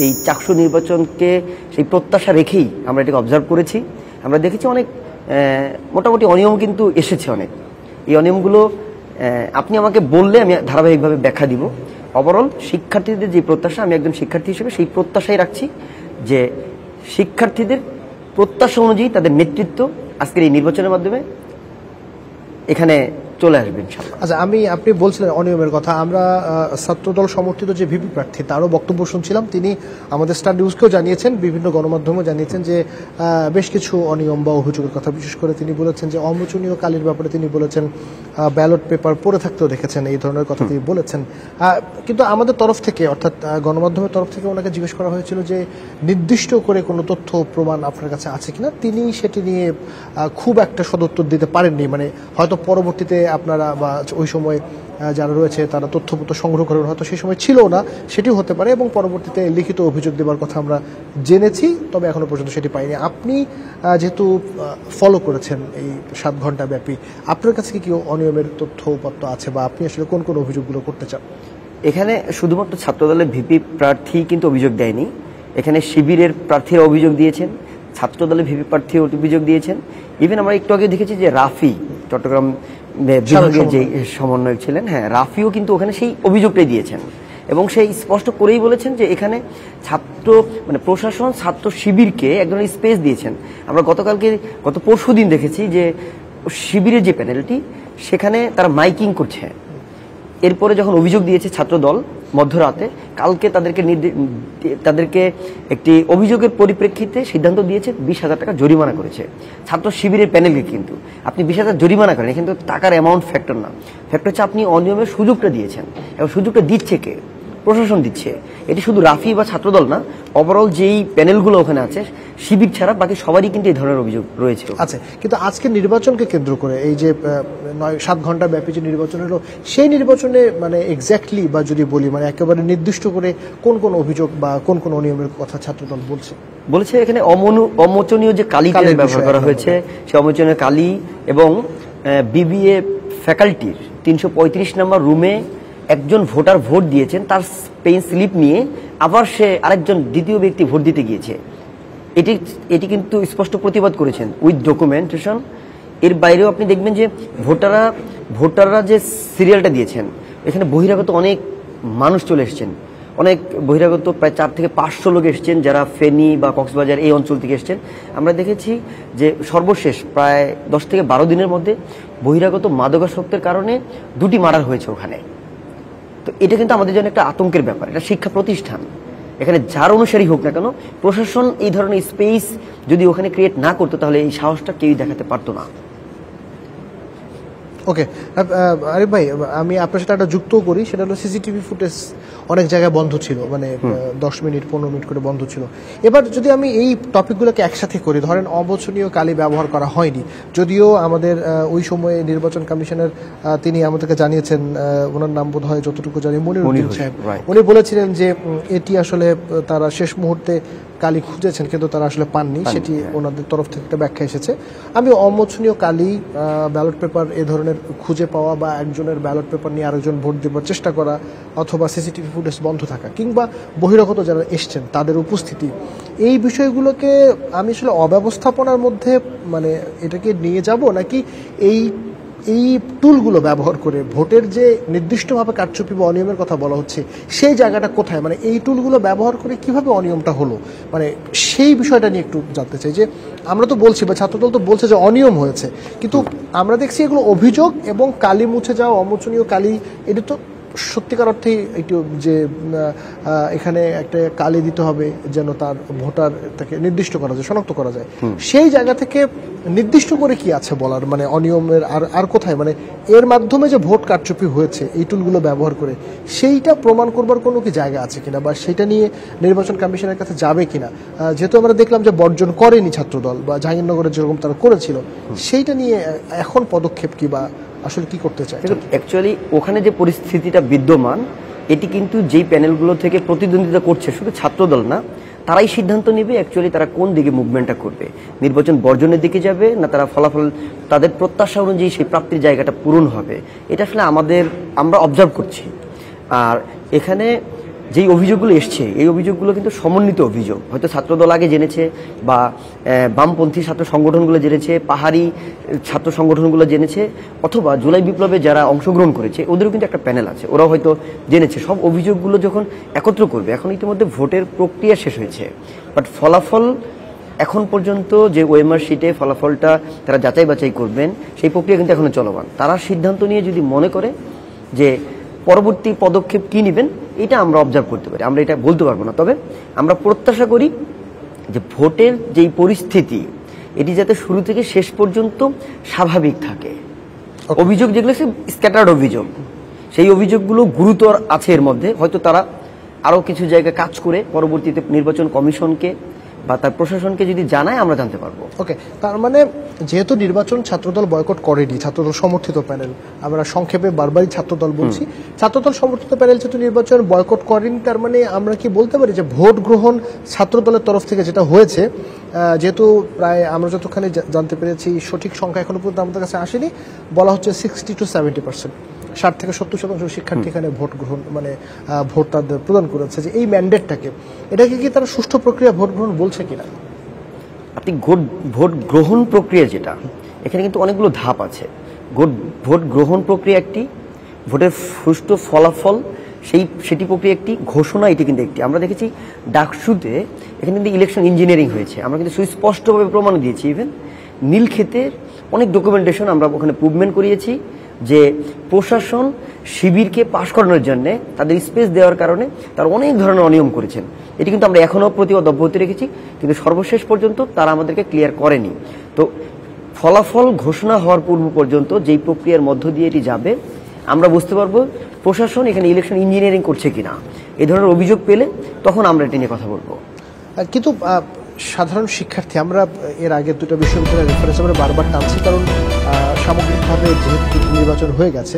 এই চাকসু নির্বাচনকে সেই প্রত্যাশা রেখেই আমরা এটাকে অবজার্ভ করেছি। আমরা দেখেছি অনেক মোটামুটি অনিয়ম কিন্তু এসেছে অনেক। এই অনিয়মগুলো আপনি আমাকে বললে আমি ধারাবাহিকভাবে ব্যাখ্যা দিব। ওভারঅল শিক্ষার্থীদের যে প্রত্যাশা, আমি একজন শিক্ষার্থী হিসেবে সেই প্রত্যাশাই রাখছি যে শিক্ষার্থীদের প্রত্যাশা অনুযায়ী তাদের নেতৃত্ব আজকের এই নির্বাচনের মাধ্যমে এখানে চলে আসবে ইনশাআল্লাহ। আচ্ছা, আপনি বলছিলেন অনিয়মের কথা। আমরা ছাত্রদল সমর্থিত যে ভিপি প্রার্থী তারও বক্তব্য শুনছিলাম। তিনি আমাদের স্টার নিউজকেও জানিয়েছেন, বিভিন্ন গণমাধ্যমেও জানিয়েছেন যে বেশ কিছু অনিয়ম বা অভিযোগের কথা। বিশেষ করে তিনি বলেছেন যে অমোচনীয় কালির ব্যাপারে তিনি বলেছেন ব্যালট পেপার পড়ে থাকতেও দেখেছেন, এই ধরনের কথা তিনি বলেছেন। কিন্তু আমাদের তরফ থেকে, অর্থাৎ গণমাধ্যমের তরফ থেকে ওনাকে জিজ্ঞেস করা হয়েছিল যে নির্দিষ্ট করে কোনো তথ্য প্রমাণ আপনার কাছে আছে কিনা। তিনি সেটি নিয়ে খুব একটা সদুত্তর দিতে পারেননি। মানে হয়তো পরবর্তীতে আপনারা বা ওই সময় যারা রয়েছে তারা তথ্যপত্র সংগ্রহ করেন, হয়তো সেই সময় ছিল না, সেটিও হতে পারে, এবং পরবর্তীতে লিখিত অভিযোগ দেওয়ার কথা আমরা জেনেছি, তবে এখনো পর্যন্ত সেটি পাইনি। আপনি যেহেতু ফলো করেছেন এই 7 ঘন্টা ব্যাপী, আপনার কাছে কি অনিয়মের তথ্যপত্র আছে বা আপনি আসলে কোন কোন অভিযোগগুলো করতে চান? এখানে শুধুমাত্র ছাত্রদলের ভিপি প্রার্থী কিন্তু অভিযোগ দেয়নি, এখানে শিবিরের প্রার্থীরা অভিযোগ দিয়েছেন, ছাত্রদলের ভিপি প্রার্থী অভিযোগ দিয়েছেন। ইভেন আমরা একটু আগে দেখেছি যে রাফি, চট্টগ্রাম বিভাগের যে সমন্বয়ক ছিলেন, হ্যাঁ, রাফিও কিন্তু ওখানে সেই অভিযোগটাই দিয়েছেন এবং সেই স্পষ্ট করেই বলেছেন যে এখানে প্রশাসন ছাত্র শিবিরকে এক ধরনের স্পেস দিয়েছেন। আমরা গত পরশুদিন দেখেছি যে শিবিরের যে প্যানেলটি সেখানে তারা মাইকিং করছে। এরপরে যখন অভিযোগ দিয়েছে ছাত্রদল মধ্যরাতে, কালকে তাদেরকে একটি অভিযোগের পরিপ্রেক্ষিতে সিদ্ধান্ত দিয়েছে 20,000 টাকা জরিমানা করেছে ছাত্র শিবিরের প্যানেলকে। কিন্তু আপনি 20,000 জরিমানা করেন, কিন্তু টাকার অ্যামাউন্ট ফ্যাক্টর না, ফ্যাক্টর হচ্ছে আপনি অনিয়মের সুযোগটা দিয়েছেন, এবং সুযোগটা দিচ্ছে কে? প্রশাসন দিচ্ছে। এটি শুধু রাফি বা ছাত্রদল না, ওভারঅল যেই প্যানেলগুলো ওখানে আছে শিবির ছাড়া বাকি সবারই কিন্তু এই ধরনের অভিযোগ রয়েছে। আচ্ছা, কিন্তু আজকে নির্বাচনকে কেন্দ্র করে এই যে 7 ঘন্টা ব্যাপী যে নির্বাচন হলো, সেই নির্বাচনে মানে এক্স্যাক্টলি বা যদি বলি মানে একেবারে নির্দিষ্ট করে কোন কোন অভিযোগ বা কোন কোন অনিয়মের কথা ছাত্রদল বলছে? এখানে অমোচনীয় যে কালিটা ব্যবহার করা হয়েছে, সেই অমোচনীয় কালি এবং বিবিএ ফ্যাকাল্টির 335 নম্বর রুমে একজন ভোটার ভোট দিয়েছেন, তার পেইন স্লিপ নিয়ে আবার সে আরেকজন দ্বিতীয় ব্যক্তি ভোট দিতে গিয়েছে। এটি কিন্তু স্পষ্ট প্রতিবাদ করেছেন উইথ ডকুমেন্টেশন। এর বাইরেও আপনি দেখবেন যে ভোটাররা যে সিরিয়ালটা দিয়েছেন, এখানে বহিরাগত অনেক মানুষ চলে এসেছেন, অনেক বহিরাগত প্রায় 4 থেকে 500 লোক এসেছেন, যারা ফেনী বা কক্সবাজার এই অঞ্চল থেকে এসেছেন। আমরা দেখেছি যে সর্বশেষ প্রায় 10 থেকে 12 দিনের মধ্যে বহিরাগত মাদকাসক্তের কারণে 2টি মার্ডার হয়েছে ওখানে। তো এটা কিন্তু আমাদের জন্য একটা আতঙ্কের ব্যাপার। এটা শিক্ষা প্রতিষ্ঠান, এখানে যার অনুসারী হোক না কেন, প্রশাসন এই ধরনের স্পেস যদি ওখানে ক্রিয়েট না করতো তাহলে এই সাহসটা কেউই দেখাতে পারতো না। ওকে আরিফ ভাই, আমি আপনার সাথে একটা যুক্ত করি, সেটা হলো সিসিটিভি ফুটেজ অনেক জায়গায় বন্ধ ছিল, মানে 10 মিনিট 15 মিনিট করে বন্ধ ছিল। এবার যদি আমি এই টপিকগুলোকে একসাথে করি, ধরেন অবচনীয় কালি ব্যবহার করা হয়নি, যদিও আমাদের ওই সময়ে নির্বাচন কমিশনের তিনি আমাদেরকে জানিয়েছেন, ওনার নাম বোধ হয় যতটুকু জানি মনিরুদ্দিন সাহেব, উনি বলেছিলেন যে এটি আসলে তারা শেষ মুহূর্তে কালি খুঁজেছেন কিন্তু তারা আসলে পাননি, সেটি ওনাদের তরফ থেকে একটা ব্যাখ্যা এসেছে। আমি অমোচনীয় কালি, ব্যালট পেপার এ ধরনের খুঁজে পাওয়া বা একজনের ব্যালট পেপার নিয়ে আরেকজন ভোট দেবার চেষ্টা করা, অথবা সিসিটিভি ফুটেজ বন্ধ থাকা, কিংবা বহিরাগত যারা এসছেন তাদের উপস্থিতি, এই বিষয়গুলোকে আমি আসলে অব্যবস্থাপনার মধ্যে মানে এটাকে নিয়ে যাব, নাকি এই টুলগুলো ব্যবহার করে ভোটের যে নির্দিষ্টভাবে কারচুপি বা অনিয়মের কথা বলা হচ্ছে সেই জায়গাটা কোথায়, মানে এই টুলগুলো ব্যবহার করে কিভাবে অনিয়মটা হলো, মানে সেই বিষয়টা নিয়ে একটু জানতে চাই। যে আমরা তো বলছি বা ছাত্রদল তো বলছে যে অনিয়ম হয়েছে, কিন্তু আমরা দেখছি এগুলো অভিযোগ, এবং কালি মুছে যাওয়া, অমোচনীয় কালি, এটা তো সত্যিকার অর্থেই একটু যে এখানে একটা কালি দিতে হবে যেন তার ভোটার তাকে নির্দিষ্ট করা যায়, শনাক্ত করা যায়, সেই জায়গা থেকে নির্দিষ্ট করে কি আছে বলার, মানে অনিয়মের আর কোথায়, মানে এর মাধ্যমে যে ভোট কারচুপি হয়েছে এই টুলগুলো ব্যবহার করে, সেইটা প্রমাণ করবার কোনো কি জায়গা আছে কিনা, বা সেটা নিয়ে নির্বাচন কমিশনের কাছে যাবে কিনা? যেহেতু আমরা দেখলাম যে বর্জন করেনি ছাত্রদল, বা জাহাঙ্গীরনগরে যেরকম তারা করেছিল, সেইটা নিয়ে এখন পদক্ষেপ কি বা আসলে কি করতে চায়? অ্যাকচুয়ালি ওখানে যে পরিস্থিতিটা বিদ্যমান, এটি কিন্তু যেই প্যানেলগুলো থেকে প্রতিদ্বন্দ্বিতা করছে শুধু ছাত্রদল না, তারাই সিদ্ধান্ত নেবে অ্যাকচুয়ালি তারা কোন দিকে মুভমেন্টটা করবে, নির্বাচন বর্জনের দিকে যাবে না তারা ফলাফল তাদের প্রত্যাশা অনুযায়ী সেই প্রাপ্তির জায়গাটা পূরণ হবে। এটা আসলে আমরা অবজার্ভ করছি। আর এখানে যেই অভিযোগগুলো এসছে এই অভিযোগগুলো কিন্তু সমন্বিত অভিযোগ। হয়তো ছাত্রদল আগে জেনেছে বা বামপন্থী ছাত্র সংগঠনগুলো জেনেছে, পাহাড়ি ছাত্র সংগঠনগুলো জেনেছে, অথবা জুলাই বিপ্লবে যারা অংশগ্রহণ করেছে ওদেরও কিন্তু একটা প্যানেল আছে, ওরাও হয়তো জেনেছে। সব অভিযোগগুলো যখন একত্র করবে, এখন ইতিমধ্যে ভোটের প্রক্রিয়া শেষ হয়েছে, বাট ফলাফল এখন পর্যন্ত যে ওএমআর শিটে ফলাফলটা তারা যাচাই বাছাই করবেন সেই প্রক্রিয়া কিন্তু এখনো চলমান। তারা সিদ্ধান্ত নিয়ে যদি মনে করে যে পরবর্তী পদক্ষেপ কি নেবেন এটা আমরা অবজার্ভ করতে পারি, আমরা এটা বলতে পারবো না। তবে আমরা প্রত্যাশা করি যে ভোটের যেই পরিস্থিতি এটি যাতে শুরু থেকে শেষ পর্যন্ত স্বাভাবিক থাকে। অভিযোগ যেগুলো স্ক্যাটার্ড অভিযোগ, সেই অভিযোগগুলো গুরুতর আছে, এর মধ্যে হয়তো তারা আরও কিছু জায়গায় কাজ করে পরবর্তীতে নির্বাচন কমিশনকে বা তার প্রশাসনকে যদি জানায় আমরা জানতে পারবো। ওকে, তার মানে যেহেতু নির্বাচন ছাত্রদল বয়কট করেনি, ছাত্রদল সমর্থিত প্যানেল, আমরা সংক্ষেপে বারবারই ছাত্রদল বলছি, ছাত্রদল সমর্থিত প্যানেল যেহেতু নির্বাচন বয়কট করেনি, তার মানে আমরা কি বলতে পারি যে ভোট গ্রহণ ছাত্রদলের তরফ থেকে যেটা হয়েছে, যেহেতু প্রায় আমরা যতখানি জানতে পেরেছি সঠিক সংখ্যা এখনো পর্যন্ত আমাদের কাছে আসেনি, বলা হচ্ছে 60 to 70%, 60 থেকে 70% শিক্ষার্থী এখানে ভোট গ্রহণ মানে ভোট তাদের প্রদান করেছে, যে এই ম্যান্ডেটটাকে, এটাকে কি তারা সুষ্ঠু প্রক্রিয়া ভোট গ্রহণ বলছে কিনা? আপনি ভোট গ্রহণ প্রক্রিয়া যেটা, এখানে কিন্তু অনেকগুলো ধাপ আছে। ভোট গ্রহণ প্রক্রিয়া একটি, ভোটের সুষ্ঠু ফলাফল সেটি প্রক্রিয়া একটি, ঘোষণা এটি কিন্তু একটি। আমরা দেখেছি ডাকসুতে এখানে কিন্তু ইলেকশন ইঞ্জিনিয়ারিং হয়েছে, আমরা কিন্তু সুস্পষ্টভাবে প্রমাণ দিয়েছি। ইভেন নীলক্ষেতের অনেক ডকুমেন্টেশন আমরা ওখানে প্রুভমেন্ট করিয়েছি যে প্রশাসন শিবিরকে পাশ করানোর জন্য তাদের স্পেস দেওয়ার কারণে তারা অনেক ধরনের অনিয়ম করেছেন। এটি কিন্তু আমরা এখনও প্রতিবাদ অব্যাহত রেখেছি, কিন্তু সর্বশেষ পর্যন্ত তারা আমাদেরকে ক্লিয়ার করেনি। তো ফলাফল ঘোষণা হওয়ার পূর্ব পর্যন্ত যেই প্রক্রিয়ার মধ্য দিয়ে এটি যাবে, আমরা বুঝতে পারবো প্রশাসন এখানে ইলেকশন ইঞ্জিনিয়ারিং করছে কিনা। এই ধরনের অভিযোগ পেলে তখন আমরা এটি নিয়ে কথা বলবো। কিন্তু সাধারণ শিক্ষার্থী, আমরা এর আগে দুটো বিশ্ববিদ্যালয়ের রেফারেন্স আমরা বারবার টানছি, কারণ সামগ্রিকভাবে যেহেতু নির্বাচন হয়ে গেছে